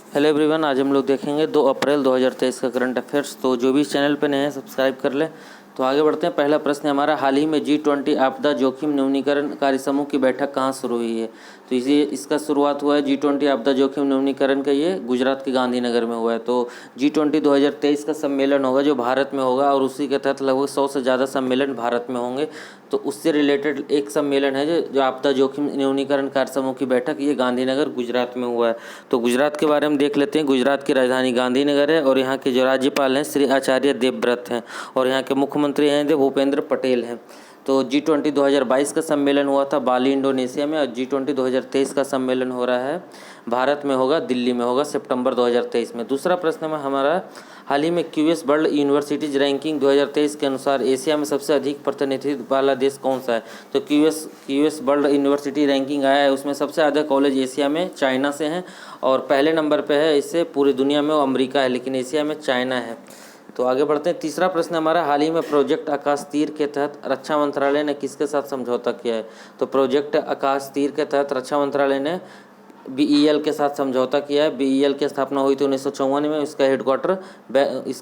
Hello everyone, आज हम लोग देखेंगे 2 अप्रैल 2023 का करंट अफेयर्स। तो जो भी इस चैनल पे नए हैं सब्सक्राइब कर लें। तो आगे बढ़ते हैं। पहला प्रश्न हमारा, हाल ही में G20 आपदा जोखिम न्यूनीकरण कार्य समूह की बैठक कहाँ शुरू हुई है? तो इसका शुरुआत हुआ है G20 आपदा जोखिम न्यूनीकरण का, ये गुजरात के गांधीनगर में हुआ है। तो G20 2023 का सम्मेलन होगा जो भारत में होगा, और उसी के तहत लगभग 100 से ज़्यादा सम्मेलन भारत में होंगे। तो उससे रिलेटेड एक सम्मेलन है जो आपदा जोखिम न्यूनीकरण कार्य समूह की बैठक, ये गांधीनगर गुजरात में हुआ है। तो गुजरात के बारे में देख लेते हैं। गुजरात की राजधानी गांधीनगर है और यहाँ के जो राज्यपाल हैं श्री आचार्य देवव्रत हैं, और यहाँ के मुख्यमंत्री हैं जो भूपेंद्र पटेल हैं। तो G20 2022 का सम्मेलन हुआ था बाली इंडोनेशिया में, और G20 2023 का सम्मेलन हो रहा है भारत में, होगा दिल्ली में, होगा सितंबर 2023 में। दूसरा प्रश्न में हमारा, हाल ही में QS वर्ल्ड यूनिवर्सिटीज रैंकिंग 2023 के अनुसार एशिया में सबसे अधिक प्रतिनिधित्व वाला देश कौन सा है? तो QS वर्ल्ड यूनिवर्सिटी रैंकिंग आया है, उसमें सबसे ज़्यादा कॉलेज एशिया में चाइना से हैं, और पहले नंबर पे है इससे पूरी दुनिया में वो अमेरिका है, लेकिन एशिया में चाइना है। तो आगे बढ़ते हैं। तीसरा प्रश्न हमारा, हाल ही में प्रोजेक्ट आकाश तीर के तहत रक्षा मंत्रालय ने किसके साथ समझौता किया है? तो प्रोजेक्ट आकाश तीर के तहत रक्षा मंत्रालय ने BEL के साथ समझौता किया है। BEL की स्थापना हुई थी 1954 में। इसका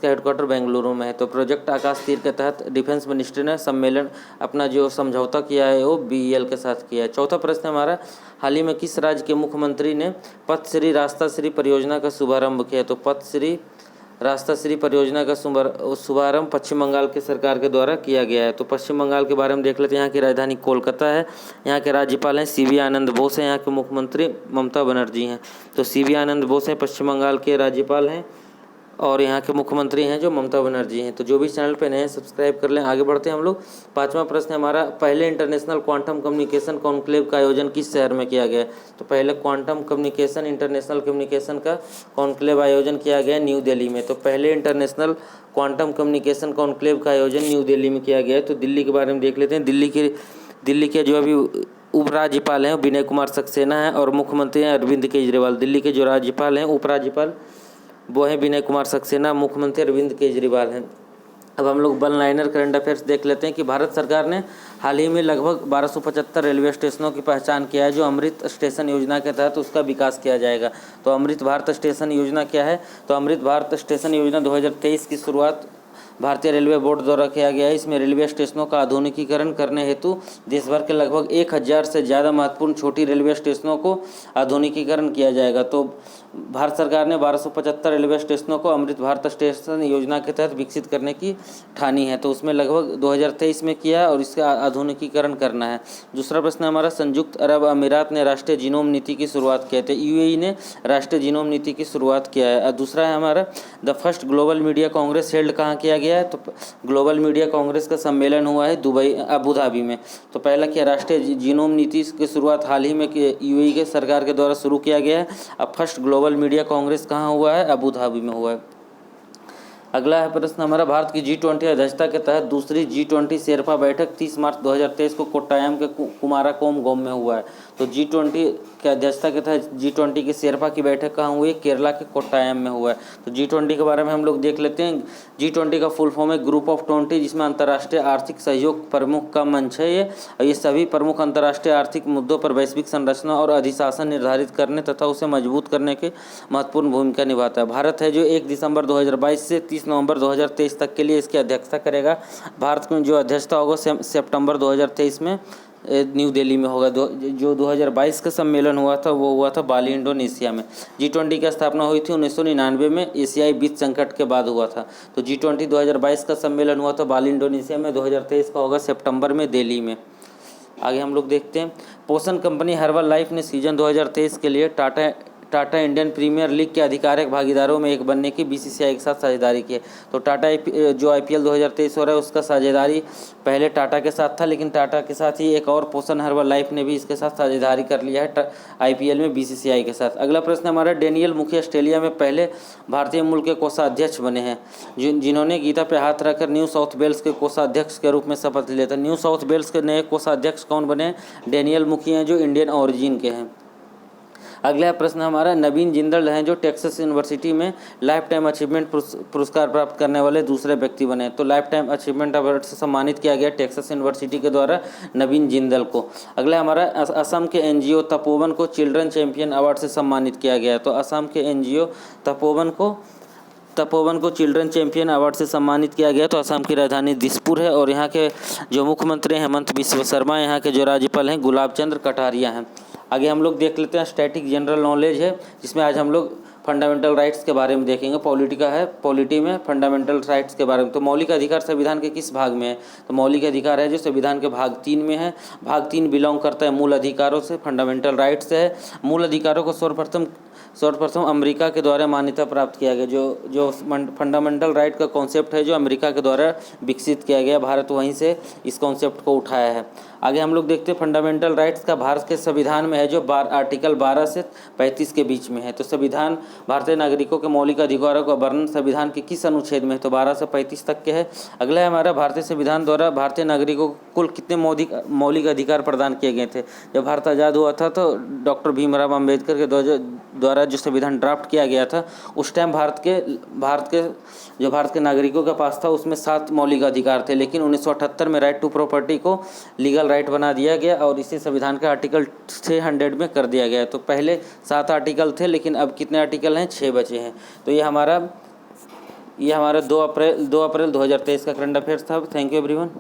हेडक्वार्टर बेंगलुरु में है। तो प्रोजेक्ट आकाश तीर के तहत डिफेंस मिनिस्ट्री ने सम्मेलन अपना जो समझौता किया है वो BEL के साथ किया है। चौथा प्रश्न हमारा, हाल ही में किस राज्य के मुख्यमंत्री ने पथश्री रास्ता श्री परियोजना का शुभारंभ किया? तो पथश्री रास्ता श्री परियोजना का शुभारंभ पश्चिम बंगाल के सरकार के द्वारा किया गया है। तो पश्चिम बंगाल के बारे में देख लेते हैं। यहाँ की राजधानी कोलकाता है, यहाँ के राज्यपाल हैं CV आनंद बोस हैं, यहाँ के मुख्यमंत्री ममता बनर्जी हैं। तो CV आनंद बोस हैं, पश्चिम बंगाल के राज्यपाल हैं, और यहाँ के मुख्यमंत्री हैं जो ममता बनर्जी हैं। तो जो भी चैनल पे नए हैं सब्सक्राइब कर लें। आगे बढ़ते हैं हम लोग। पांचवा प्रश्न हमारा, पहले इंटरनेशनल क्वांटम कम्युनिकेशन कॉन्क्लेव का आयोजन किस शहर में किया गया? तो पहले क्वांटम कम्युनिकेशन इंटरनेशनल कम्युनिकेशन का कॉन्क्लेव आयोजन किया गया न्यू दिल्ली में। तो पहले इंटरनेशनल क्वांटम कम्युनिकेशन कॉन्क्लेव का आयोजन न्यू दिल्ली में किया गया है। तो दिल्ली के बारे में देख लेते हैं। दिल्ली के जो अभी उपराज्यपाल हैं विनय कुमार सक्सेना हैं, और मुख्यमंत्री हैं अरविंद केजरीवाल। दिल्ली के जो राज्यपाल हैं उपराज्यपाल वो हैं विनय कुमार सक्सेना, मुख्यमंत्री अरविंद केजरीवाल हैं। अब हम लोग वन लाइनर करंट अफेयर्स देख लेते हैं कि भारत सरकार ने हाल ही में लगभग 1275 रेलवे स्टेशनों की पहचान किया है, जो अमृत स्टेशन योजना के तहत उसका विकास किया जाएगा। तो अमृत भारत स्टेशन योजना क्या है? तो अमृत भारत स्टेशन योजना 2023 की शुरुआत भारतीय रेलवे बोर्ड द्वारा किया गया है। इसमें रेलवे स्टेशनों का आधुनिकीकरण करने हेतु देश भर के लगभग 1000 से ज़्यादा महत्वपूर्ण छोटी रेलवे स्टेशनों को आधुनिकीकरण किया जाएगा। तो भारत सरकार ने 1275 रेलवे स्टेशनों को अमृत भारत स्टेशन योजना के तहत विकसित करने की ठानी है। तो उसमें लगभग 2023 में किया है, और इसका आधुनिकीकरण करना है। दूसरा प्रश्न हमारा, संयुक्त अरब अमीरात ने राष्ट्रीय जीनोम नीति की शुरुआत की है। तो UAE ने राष्ट्रीय जीनोम नीति की शुरुआत किया है। दूसरा है हमारा, the first global media Congress held कहाँ किया गया है? तो ग्लोबल मीडिया कांग्रेस का सम्मेलन हुआ है अबू धाबी में। तो पहला क्या, राष्ट्रीय जीनोम नीति की शुरुआत हाल ही में UAE के सरकार के द्वारा शुरू किया गया है। अब फर्स्ट ग्लोबल मीडिया कांग्रेस कहाँ हुआ है? अबू धाबी में हुआ है। अगला है प्रश्न हमारा, भारत की G20 अध्यक्षता के तहत दूसरी G20 शेरपा बैठक 30 मार्च 2023 को कोट्टायम के कुमाराकोम गांव में हुआ है। तो G20 के अध्यक्षता के तहत G20 की शेरपा की बैठक कहाँ हुई है? केरला के कोट्टायम में हुआ है। तो G20 के बारे में हम लोग देख लेते हैं। G20 का फुल फॉर्म है ग्रुप ऑफ 20, जिसमें अंतर्राष्ट्रीय आर्थिक सहयोग प्रमुख का मंच है ये सभी प्रमुख अंतर्राष्ट्रीय आर्थिक मुद्दों पर वैश्विक संरचना और अधिशासन निर्धारित करने तथा उसे मजबूत करने की महत्वपूर्ण भूमिका निभाता है। भारत है जो 1 दिसंबर 2022 से 30 नवंबर 2023 तक के लिए इसकी अध्यक्षता करेगा। भारत में जो अध्यक्षता होगा सितंबर 2023 में न्यू दिल्ली में होगा। जो 2022 का सम्मेलन हुआ था वो हुआ था बाली इंडोनेशिया में। G20 की स्थापना हुई थी 1999 में, एशियाई वित्त संकट के बाद हुआ था। तो G20 2022 का सम्मेलन हुआ था बाली इंडोनेशिया में, 2023 का होगा सितंबर में दिल्ली में। आगे हम लोग देखते हैं। पोषण कंपनी हर्बल लाइफ ने सीजन 2023 के लिए टाटा इंडियन प्रीमियर लीग के आधिकारिक भागीदारों में एक बनने की BCCI के साथ साझेदारी की है। तो टाटा जो IPL 2023 हो रहा है उसका साझेदारी पहले टाटा के साथ था, लेकिन टाटा के साथ ही एक और पोषण हर्बल लाइफ ने भी इसके साथ साझेदारी कर लिया है IPL में BCCI के साथ। अगला प्रश्न हमारा, डेनियल मुखी ऑस्ट्रेलिया में पहले भारतीय मूल के कोषाध्यक्ष बने हैं जिन्होंने गीता पे हाथ रखकर न्यू साउथ वेल्स के कोषाध्यक्ष के रूप में शपथ लिया था। न्यू साउथ वेल्स के नए कोषाध्यक्ष कौन बने? डेनियल मुखी हैं जो इंडियन ऑरिजिन के हैं। अगला प्रश्न हमारा, नवीन जिंदल हैं जो टेक्सास यूनिवर्सिटी में लाइफ टाइम अचीवमेंट पुरस्कार प्राप्त करने वाले दूसरे व्यक्ति बने। तो लाइफ टाइम अचीवमेंट अवार्ड से सम्मानित किया गया टेक्सास यूनिवर्सिटी के द्वारा नवीन जिंदल को। अगला हमारा, असम के एनजीओ तपोवन को चिल्ड्रन चैंपियन अवार्ड से सम्मानित किया गया। तो असम के एनजीओ तपोवन को चिल्ड्रन चैंपियन अवार्ड से सम्मानित किया गया। तो असम की राजधानी दिसपुर है और यहाँ के जो मुख्यमंत्री हैं हेमंत बिस्व शर्मा, यहाँ के जो राज्यपाल हैं गुलाब चंद्र कटारिया हैं। आगे हम लोग देख लेते हैं स्टैटिक जनरल नॉलेज है, जिसमें आज हम लोग फंडामेंटल राइट्स के बारे में देखेंगे। पॉलिटी में फंडामेंटल राइट्स के बारे में। तो मौलिक अधिकार संविधान के किस भाग में है? तो मौलिक अधिकार है जो संविधान के भाग 3 में है। भाग 3 बिलोंग करता है मूल अधिकारों से, फंडामेंटल राइट्स है। मूल अधिकारों को सर्वप्रथम अमेरिका के द्वारा मान्यता प्राप्त किया गया। जो फंडामेंटल राइट का कॉन्सेप्ट है जो अमेरिका के द्वारा विकसित किया गया, भारत वहीं से इस कॉन्सेप्ट को उठाया है। आगे हम लोग देखते हैं फंडामेंटल राइट्स का भारत के संविधान में है जो आर्टिकल 12 से 35 के बीच में है। तो संविधान भारतीय नागरिकों के मौलिक अधिकारों का वर्णन संविधान के किस अनुच्छेद में है? तो 12 से 35 तक के है। अगला है हमारा, भारतीय संविधान द्वारा भारतीय नागरिकों को कुल कितने मौलिक अधिकार प्रदान किए गए थे? जब भारत आज़ाद हुआ था तो डॉक्टर भीमराव अम्बेडकर के द्वारा जो संविधान ड्राफ्ट किया गया था, उस टाइम भारत के नागरिकों के पास था उसमें 7 मौलिक अधिकार थे। लेकिन 1978 में राइट टू प्रॉपर्टी को लीगल राइट बना दिया गया और इसे संविधान का आर्टिकल 600 में कर दिया गया। तो पहले 7 आर्टिकल थे लेकिन अब कितने आर्टिकल हैं? 6 बचे हैं। तो ये हमारा 2 अप्रैल 2023 का करंट अफेयर्स था। Thank you everyone.